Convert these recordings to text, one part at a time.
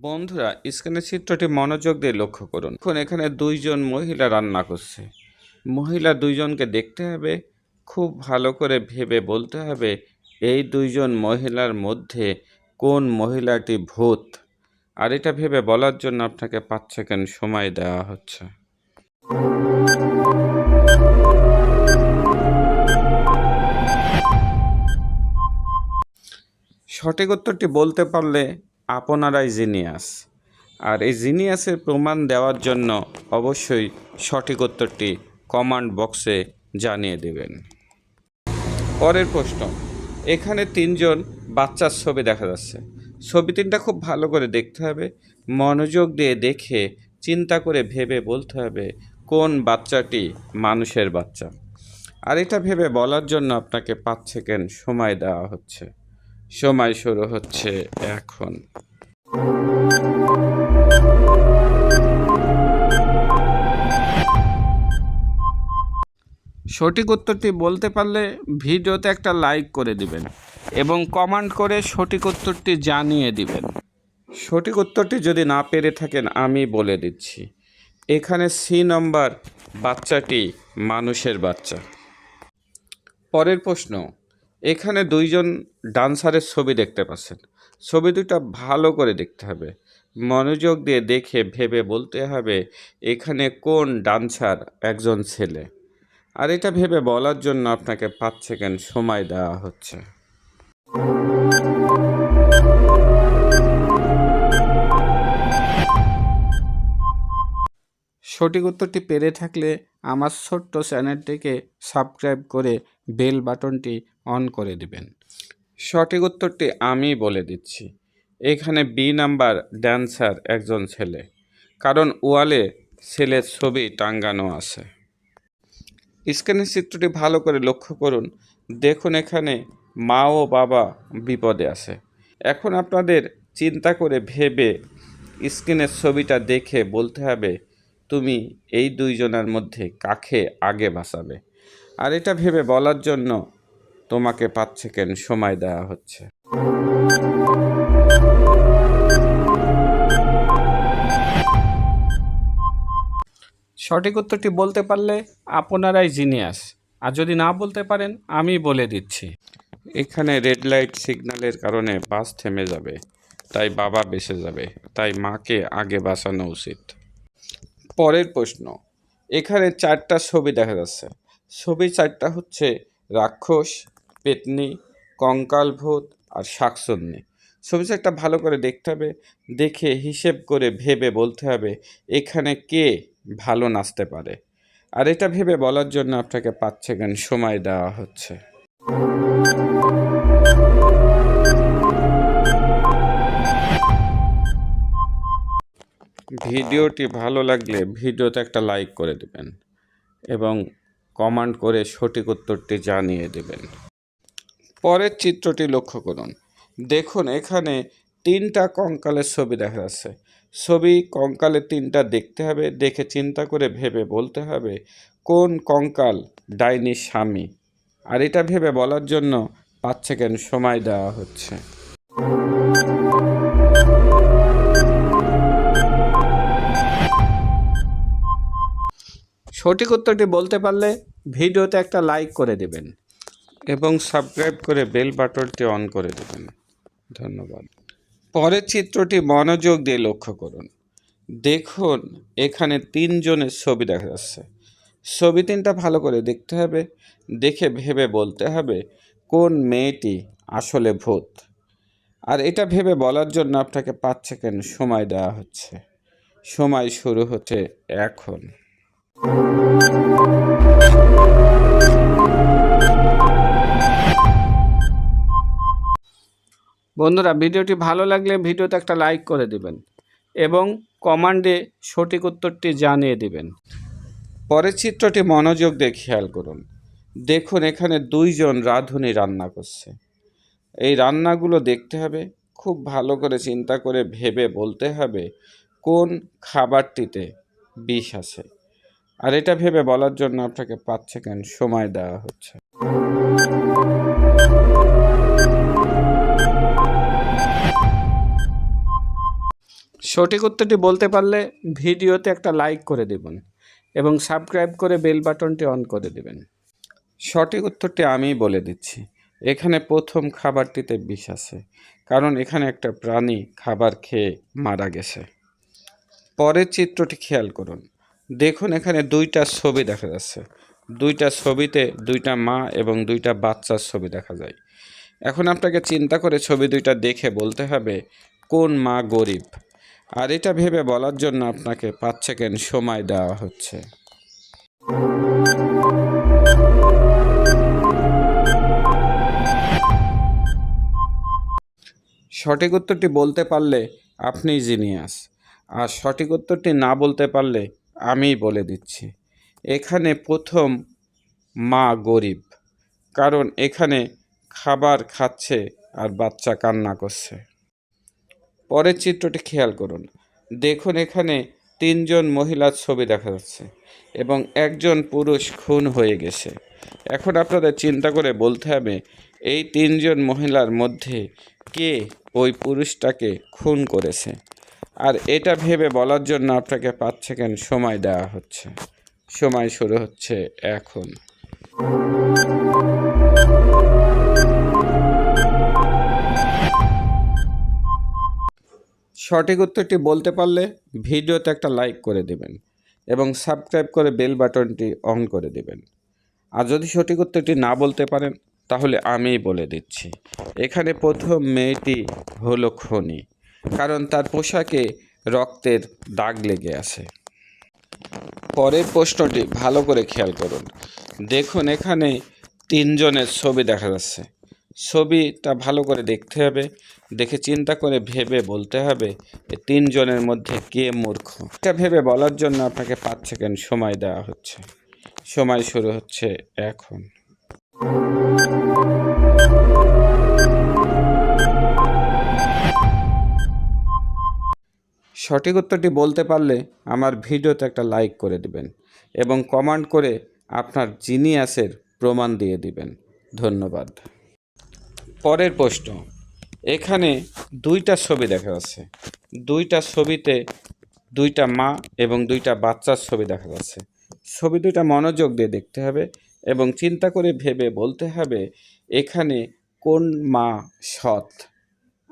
বন্ধুরা, স্ক্রিনের চিত্রটি মনোযোগ দিয়ে লক্ষ্য করুন। এখন এখানে দুইজন মহিলা রান্না করছে। মহিলা দুইজনকে দেখতে হবে, খুব ভালো করে ভেবে বলতে হবে এই দুইজন মহিলার মধ্যে কোন মহিলাটি ভূত। আর এটা ভেবে বলার জন্য আপনাকে 5 সেকেন্ড সময় দেওয়া হচ্ছে। সঠিক উত্তরটি বলতে পারলে আপনারাই জিনিয়াস। আর এই জিনিয়াসের প্রমাণ দেওয়ার জন্য অবশ্যই সঠিক উত্তরটি কমেন্ট বক্সে জানিয়ে দেবেন। পরের প্রশ্ন, এখানে 3জন বাচ্চার ছবি দেখা যাচ্ছে। ছবি 3টা খুব ভালো করে দেখতে হবে, মনোযোগ দিয়ে দেখে চিন্তা করে ভেবে বলতে হবে কোন বাচ্চাটি মানুষের বাচ্চা। আর এটা ভেবে বলার জন্য আপনাকে 5 সেকেন্ড সময় দেওয়া হচ্ছে। সময় শুরু হচ্ছে এখন। সঠিক উত্তরটি বলতে পারলে ভিডিওতে একটা লাইক করে দিবেন এবং কমেন্ট করে সঠিক উত্তরটি জানিয়ে দিবেন। সঠিক উত্তরটি যদি না পেরে থাকেন আমি বলে দিচ্ছি, এখানে সি নম্বর বাচ্চাটি মানুষের বাচ্চা। পরের প্রশ্ন, এখানে দুইজন ডান্সারের ছবি দেখতে পাচ্ছেন। ছবি দুটো ভালো করে দেখতে হবে, মনোযোগ দিয়ে দেখে ভেবে বলতে হবে এখানে কোন ডান্সার একজন ছেলে। আর এটা ভেবে বলার জন্য আপনাকে 5 সেকেন্ড সময় দেওয়া হচ্ছে। সঠিক উত্তরটি পেরে থাকলে আমার ছোট্ট চ্যানেলটিকে সাবস্ক্রাইব করে বেল বাটনটি অন করে দিবেন। সঠিক উত্তরটি আমি বলে দিচ্ছি, এখানে বি নাম্বার ড্যান্সার একজন ছেলে, কারণ ওয়ালে ছেলের ছবি টাঙ্গানো আছে। স্ক্রিনের চিত্রটি ভালো করে লক্ষ্য করুন, দেখুন এখানে মা ও বাবা বিপদে আছে। এখন আপনাদের চিন্তা করে ভেবে স্ক্রিনের ছবিটা দেখে বলতে হবে তুমি এই দুইজনের মধ্যে কাকে আগে বাঁচাবে। আর এটা ভেবে বলার জন্য তোমাকে 5 সেকেন্ড সময় দেওয়া হচ্ছে। সঠিক উত্তরটি বলতে পারলে আপনারাই জিনিয়াস, আর যদি না বলতে পারেন আমি বলে দিচ্ছি। এখানে রেড লাইট সিগন্যালের কারণে বাস থেমে যাবে, তাই বাবা বেঁচে যাবে, তাই মাকে আগে বাঁচানো উচিত। পরের প্রশ্ন, এখানে 4টা ছবি দেখা যাচ্ছে। ছবি 4টা হচ্ছে রাক্ষস, পেতনি, কঙ্কাল ভূত আর শাকচুন্নি। ছবি 4টা ভালো করে দেখতে হবে, দেখে হিসেব করে ভেবে বলতে হবে এখানে কে ভালো নাচতে পারে। আর এটা ভেবে বলার জন্য আপনাকে 5 সেকেন্ড সময় দেওয়া হচ্ছে। ভিডিওটি ভালো লাগলে ভিডিওতে একটা লাইক করে দেবেন এবং কমেন্ট করে সঠিক উত্তরটি জানিয়ে দেবেন। পরের চিত্রটি লক্ষ্য করুন, দেখুন এখানে 3টা কঙ্কালের ছবি দেখা যাচ্ছে। ছবি কঙ্কালের 3টা দেখতে হবে, দেখে চিন্তা করে ভেবে বলতে হবে কোন কঙ্কাল ডাইনির স্বামী। আর এটা ভেবে বলার জন্য 5 সেকেন্ড সময় দেওয়া হচ্ছে। সঠিক উত্তরটি বলতে পারলে ভিডিওতে একটা লাইক করে দেবেন এবং সাবস্ক্রাইব করে বেল বাটনটি অন করে দেবেন। ধন্যবাদ। পরের চিত্রটি মনোযোগ দিয়ে লক্ষ্য করুন, দেখুন এখানে 3 জনের ছবি দেখা যাচ্ছে। ছবি 3টা ভালো করে দেখতে হবে, দেখে ভেবে বলতে হবে কোন মেয়েটি আসলে ভূত। আর এটা ভেবে বলার জন্য আপনাকে 5 সেকেন্ড সময় দেওয়া হচ্ছে। সময় শুরু হচ্ছে এখন। বন্ধুরা, ভিডিওটি ভালো লাগলে ভিডিওতে একটা লাইক করে দিবেন এবং কমেন্টে সঠিক উত্তরটি জানিয়ে দিবেন। পরের চিত্রটি মনোযোগ দিয়ে খেয়াল করুন, দেখুন এখানে 2 জন রাঁধুনি রান্না করছে। এই রান্নাগুলো দেখতে হবে, খুব ভালো করে চিন্তা করে ভেবে বলতে হবে কোন খাবারটিতে বিষ আছে। আর এটা ভেবে বলার জন্য আপনাকে 5 সেকেন্ড সময় দেওয়া হচ্ছে। সঠিক উত্তরটি বলতে পারলে ভিডিওতে একটা লাইক করে দেবেন এবং সাবস্ক্রাইব করে বেল বাটনটি অন করে দেবেন। সঠিক উত্তরটি আমিই বলে দিচ্ছি। এখানে প্রথম খাবারটিতে বিষ আছে, কারণ এখানে একটা প্রাণী খাবার খেয়ে মারা গেছে। পরের চিত্রটি খেয়াল করুন। দেখুন এখানে দুইটা ছবি দেখা যাচ্ছে। দুইটা ছবিতে দুইটা মা এবং দুইটা বাচ্চার ছবি দেখা যায়। এখন আপনাকে চিন্তা করে ছবি দুইটা দেখে বলতে হবে কোন মা গরিব। আর এটা ভেবে বলার জন্য আপনাকে 5 সেকেন্ড সময় দেওয়া হচ্ছে। সঠিক উত্তরটি বলতে পারলে আপনিই জিনিয়াস, আর সঠিক উত্তরটি না বলতে পারলে আমিই বলে দিচ্ছি। এখানে প্রথম মা গরিব, কারণ এখানে খাবার খাচ্ছে আর বাচ্চা কান্না করছে। পরের চিত্রটি খেয়াল করুন। দেখুন এখানে 3 জন মহিলার ছবি দেখা যাচ্ছে এবং একজন পুরুষ খুন হয়ে গেছে। এখন আপনাদের চিন্তা করে বলতে হবে এই 3 জন মহিলার মধ্যে কে ওই পুরুষটাকে খুন করেছে। আর এটা ভেবে বলার জন্য আপনাকে 5 সেকেন্ড সময় দেওয়া হচ্ছে। সময় শুরু হচ্ছে এখন। সঠিক উত্তরটি বলতে পারলে ভিডিওতে একটা লাইক করে দেবেন এবং সাবস্ক্রাইব করে বেল বাটনটি অন করে দেবেন। আর যদি সঠিক উত্তরটি না বলতে পারেন তাহলে আমিই বলে দিচ্ছি। এখানে প্রথম মেয়েটি হলো খনি, কারণ তার পোশাকে রক্তের দাগ লেগে আছে। পরের প্রশ্নটি ভালো করে খেয়াল করুন। দেখুন এখানে 3 জনের ছবি দেখা যাচ্ছে। ছবিটা ভালো করে দেখতে হবে, দেখে চিন্তা করে ভেবে বলতে হবে এই 3 জনের মধ্যে কে মূর্খ। এটা ভেবে বলার জন্য আপনাকে 5 সেকেন্ড সময় দেওয়া হচ্ছে। সময় শুরু হচ্ছে এখন। সঠিক উত্তরটি বলতে পারলে আমার ভিডিওতে একটা লাইক করে দিবেন এবং কমেন্ট করে আপনার জিনিয়াসের প্রমাণ দিয়ে দিবেন। ধন্যবাদ। পরের প্রশ্ন। এখানে 2টা ছবি দেখা যাচ্ছে। 2টা ছবিতে 2টা মা এবং 2টা বাচ্চার ছবি দেখা যাচ্ছে। ছবি 2টা মনোযোগ দিয়ে দেখতে হবে এবং চিন্তা করে ভেবে বলতে হবে এখানে কোন মা সৎ।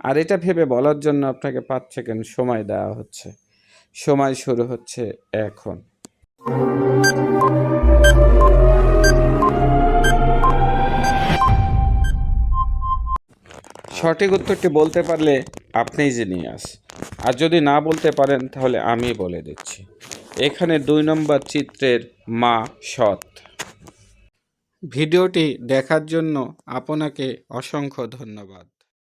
আর এটা ভেবে বলার জন্য আপনাকে 5 সেকেন্ড সময় দেওয়া হচ্ছে। সময় শুরু হচ্ছে এখন। সঠিক উত্তরটি বলতে পারলে আপনিই জিনিয়াস, আর যদি না বলতে পারেন তাহলে আমি বলে দিচ্ছি। এখানে 2 নম্বর চিত্রের মা সৎ। ভিডিওটি দেখার জন্য আপনাকে অসংখ্য ধন্যবাদ।